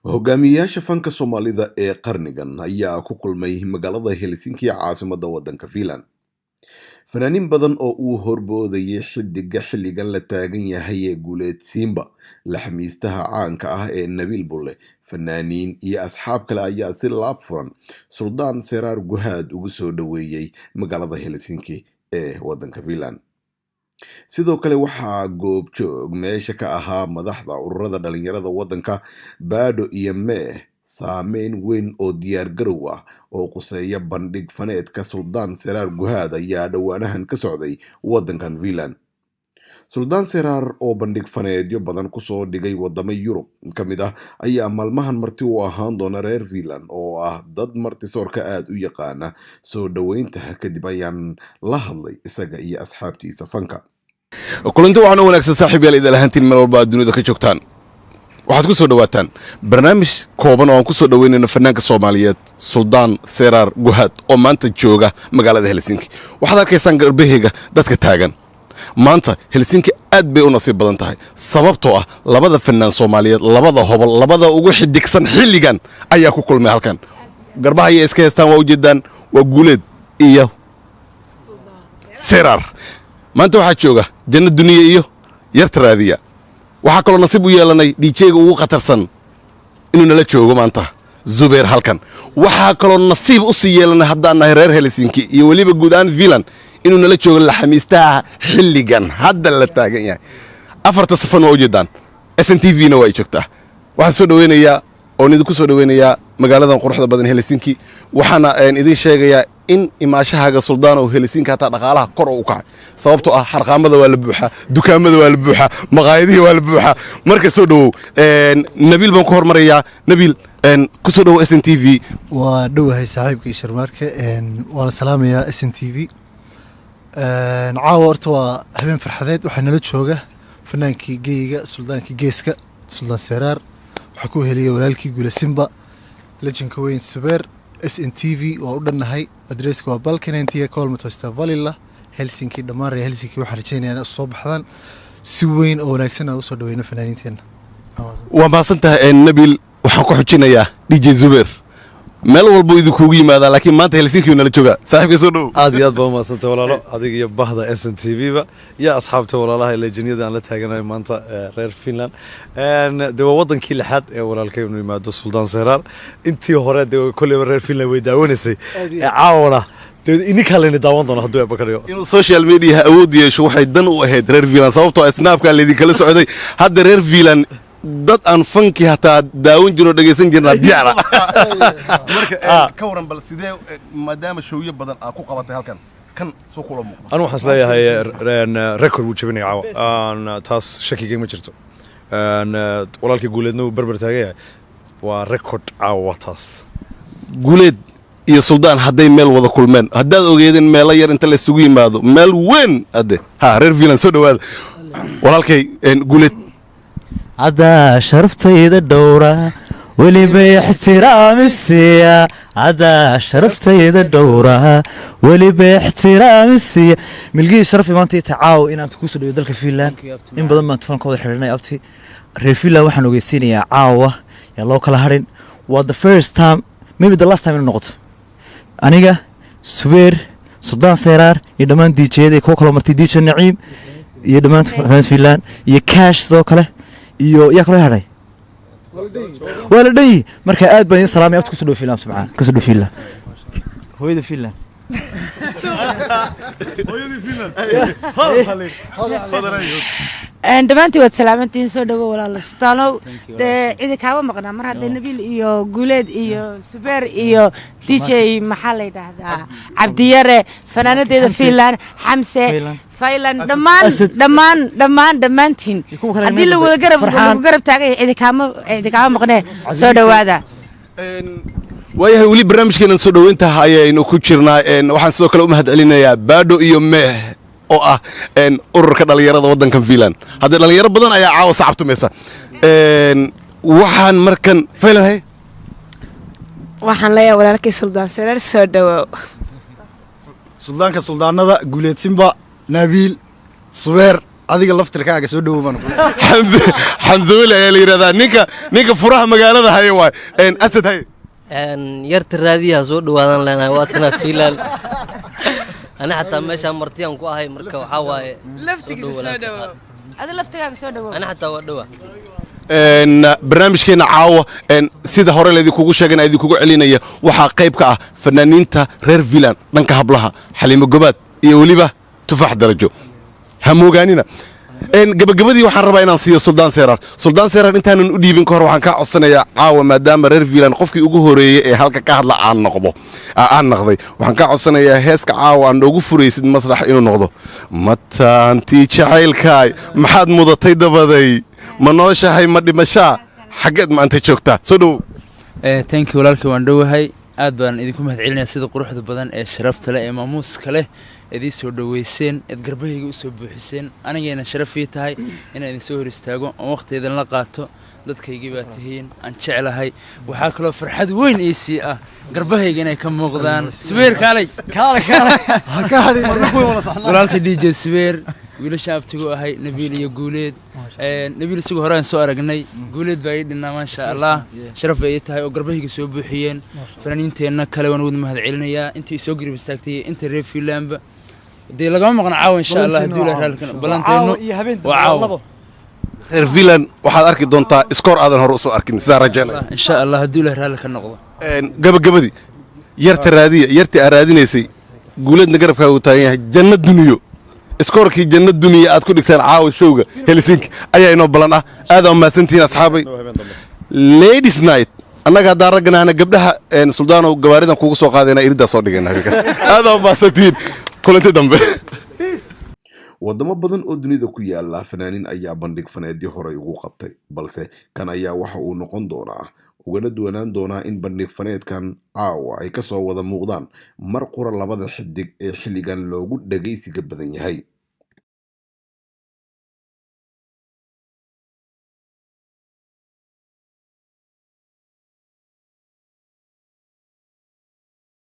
hogaamiyayaasha fanka Soomaalida ee qarnigan ayaa ku kulmay magaalada Helsinki caasimadda waddanka Finland. Fanaaniin badan oo uu horboodayay xidiga xilligan la taagan yahay ee Guuleed Simba, laxmiistaha caanka ah ee Nabil Bulle, fanaaniin iyo asxaab kale ayaa si laab furan Suldaan Seraar Guhaad ugu soo dhaweeyay magaalada Helsinki ee waddanka Finland. sidoo kale waxaa goobjoog meesha ka ahaa madaxda ururada dhalinyarada waddanka Baado iyo Mee, saameyn weyn oo diyaar garow ah oo quseeya bandhig faneedka Suldaan Seraar Guhaad ayaa dhowaanahan ka socday waddankan Finland. Suldaan Seraar oo bandhig faneedyo badan kusoo dhigay wadamo Yurub ka mid ah ayaa maalmahan marti u ahaan doona reer Finland oo ah dad martisoorka aad u yaqaana soo dhaweynta kadib ayaan la hadlay isaga iyo asxaabtiisa fanka. kulanti waxaan u wanaagsan saaxiibayaal idin lahaantiin meel walba dunida ka joogtaan. waxaad ku soo dhawaataan barnaamij kooban oo aan ku soo dhaweynayno fanaanka Soomaaliyeed Suldaan Seraar Guhaad oo maanta jooga magaalada Helsinki. waxaad arkaysaan garbahayga dadka taagan. maanta Helsinki aad bay u nasiib badan tahay sababtoo ah labada fanaan Soomaaliyeed, labada hobol, labada ugu xidigsan xilligan ayaa ku kulmay halkan. garbaha ay iska heestaan waa u jeedaan, waa Guuleed iyo Seraar. maanta waxaa jooga Janno Duniya iyo Yarta Raadiya. waxaa kaloo nasiib u yeelanay DJ-ga ugu khatarsan inuu nala joogo maanta, Zubeer halkan. waxaa kaloo nasiib u sii yeelanay haddaan nahay reer Helsinki iyo weliba guud ahaan Finland inuu nala joogo laxamiistaha xilligan hadda la taagan yahay. afarta safan waa u jeedaan, SNTV-na waa ay joogtaa. waxaan soo dhaweynayaa oo idinku soo dhaweynayaa magaaladan quruxda badan Helsinki. waxaana idin sheegayaa in imaashahaaga Suldaan oo Helsinki hataa dhaqaalaha kor u kacay sababtoo ah xarqaamada waa la buuxa, dukaamada waa la buuxa, maqaayadaha waa la buuxa. marka soo dhawow Nabil baan ku hormarayaa. Nabil ku soo dhawow SNTV. waa dhawahay saaxiibkii Sharmaarke waan salaamayaa SNTV. caawa horta waa habeen farxadeed, waxaa nala jooga fanaankii geeyga, suldaankii geeska, Suldaan Seraar. waxaa ku heliyay walaalkii Guuleed Simba, lejanka weyn Zubeer. SNTV waa u dhannahay, adresska waa Balkanentiga Kolmatoista Valilla Helsinki. dhammaan reer Helsinki waxaan rajaynayaa inaad soo baxdaan si weyn oo wanaagsan aan usoo dhaweyno fanaaniinteenna. waa mahadsantahay Nabil. waxaan ku xujinayaa DJ Zubeer. meel walba idinkuugu yimaadaa laakiin maanta Helsinki nala jooga. saaxiibka soo dhow. aad iyo aad baa mahadsantahay walaalo, adiga iyo bahda SNTV-ba iyo asxaabta walaalaha lejaniyada aan la taaganahay maanta reer Finland. de waa wadankii lixaad ee walaalkay inuu yimaado Suldaan Seraar. intii hore de kolleyba reer Finland way daawanaysay, caawana ininkaa layna daawan doona hadduu eebba ka dhigo. inuu social media awood yeesho waxay dan u ahayd reer Finland sababtoo snapka laydinkala socday. hadda reer Finland dad aan fanki hataa daawan jirno dhageysan jirnaa diyaara. marka ka waran bal sidee maadaama showyo badan aad ku qabatay halkan kan soo kula muuqda. anu waxaan isleeyahay record wuu jabinaya caawa, taas shakiga ma jirto. walaalkii Guuleedna wuu berber taagan yahay, waa record caawa taas. Guuleed iyo Suldaan hadday meel wada kulmeen, haddaad ogeedeen meelo yar inta la isugu yimaado meel weyn hadde reer Finland soo dhawaada. walaalkay Guuleed عدا شرفتي الدورة واللي باحترام السيا. عدا شرفتي الدورة واللي باحترام السيا. ملقي شرفي ما انت تعاو ان انت كوسو دلك فينلاند ان بدل ما تفهم كود خيرنا ابتي رير فينلاند waxaan ogeysiinayaa caawa ya loo kala harin. waa the first time, maybe the last time in noqoto aniga Zubeer, Suldaan Seraar iyo dhamaan DJ-yada ku kala martay DJ Naciim iyo dhamaan fans Finland iyo Cash sidoo kale iyo yaa kala haray wala dhay. marka aad baan salaamay abta ku soo Finland subxaan ku soo Finland hooyada Finland dhamaantii waad salaamantiin. soo dhawo walaalo Sultaanow. dee cidi kaaba maqnaa mar hadday Nabil iyo Guuleed iyo Zubeer iyo DJ maxaa la yidhaahdaa Cabdiyare, fanaanadeeda Finland, Xamse Finland, dhammaantiin haddii la wada garab taagay cidi kaama maqnee. soo dhawaada. waayahay weli barnaamijkeenan soo dhaweynta ayaynu ku jirnaa. waxaan sidoo kale u mahadcelinayaa Baado iyo Mee oo ah ururka dhalinyarada waddankan Finland. hadda dhalinyaro badan ayaa caawa sacabtumaysa. waxaan markan Finland waxaan leeyahay walaalkay Suldaan Seraar soo dhawow. suldaanka suldaanada Guuleed Simba, Nabil, Zubeer adiga laftirkaaga soo dhawaan xamse weli ayaa la yidhahdaa ninka furaha magaalada haya waay asad hay yarta raadiyaha soo dhawaadan leenahay waatana fiilaal ana xataa meeshaan martiyaan ku ahay marka waxaa waaye laftigiisa soo dhawo ada laftigaaga soo dhawo ana xataa waa dhawa barnaamijkeena caawa sida hore laydinkugu sheegana idinkugu celinaya waxaa qayb ka ah fanaaniinta reer vilan dhanka hablaha xaliimo gobaad iyo weliba tufaax darajo ha moogaanina gabagabadii waxaan rabaa inaan siiyo suldaan seeraar intaanan u dhiibin ka hor waxaan kaa codsanayaa caawa maadaama reer vilan qofkii ugu horeeyey ee halka ka hadla aan naqday waxaan kaa codsanayaa heeska caawa aan noogu furaysid masrax inuu noqdo mataantii jacaylkaay maxaad mudatay dabaday ma nooshahay ma dhimashaa xaggeed maanta joogtaa soo dhowow thank you walaalkii waan dhowahay aad baan idinku mahad celinaya sida quruxda badan ee sharafta leh ee maamuuska leh idii soo dhoweyseen eed garbahayga u soo buuxiseen anigayna sharaf ii tahay inaan idin soo hor istaago oon waqti idin la qaato dadkaygii baa tihiin aan jeclahay waxaa kaloo farxad weyn ii sii ah garbahayga inay ka muuqdaan subeer kaalay walaalka dj subeer wiilasha abtigu ahay nabiil iyo guuleed nabiil isagu horaan soo aragnay guuleed baa ii dhinnaa maasha allah sharaf bay ii tahay oo garbahayga soo buuxiyeen fanaaniinteenna kale waan wada mahad celinayaa intii soo garib istaagtay inta reer fiilaanba dee lagama maqna caawa insha allah hadduu ilahay raalkan ballanteenu waa caawa reer vilan waxaad arki doontaa iskoor aadan hore usoo arkin sidaa rajaynaya insha allah hadduu ilahay raalli ka noqdo gabagabadii yarta aa raadinaysay guuleedna garabkaagu taagan yahay janno duniyo iskoorkii janno duniya aad ku dhigtaan caawa showga helsinki ayaa inoo ballan ah aad aa mahadsantihiin asxaabay ladies night annaga haddaan ragganahna gabdhaha suldaanow gawaaridan kugu soo qaadayna iridaa soo dhigayna habeenkaas aad aa mahadsantihiin kulanti dambe wadamo badan oo dunida ku yaala fanaaniin ayaa bandhig faneedii horey ugu qabtay balse kan ayaa waxa uu noqon doonaa ugana duwanaan doonaa in bandhig faneedkan caawa ay kasoo wada muuqdaan mar qura labada xidig ee xilligan loogu dhagaysiga badan yahay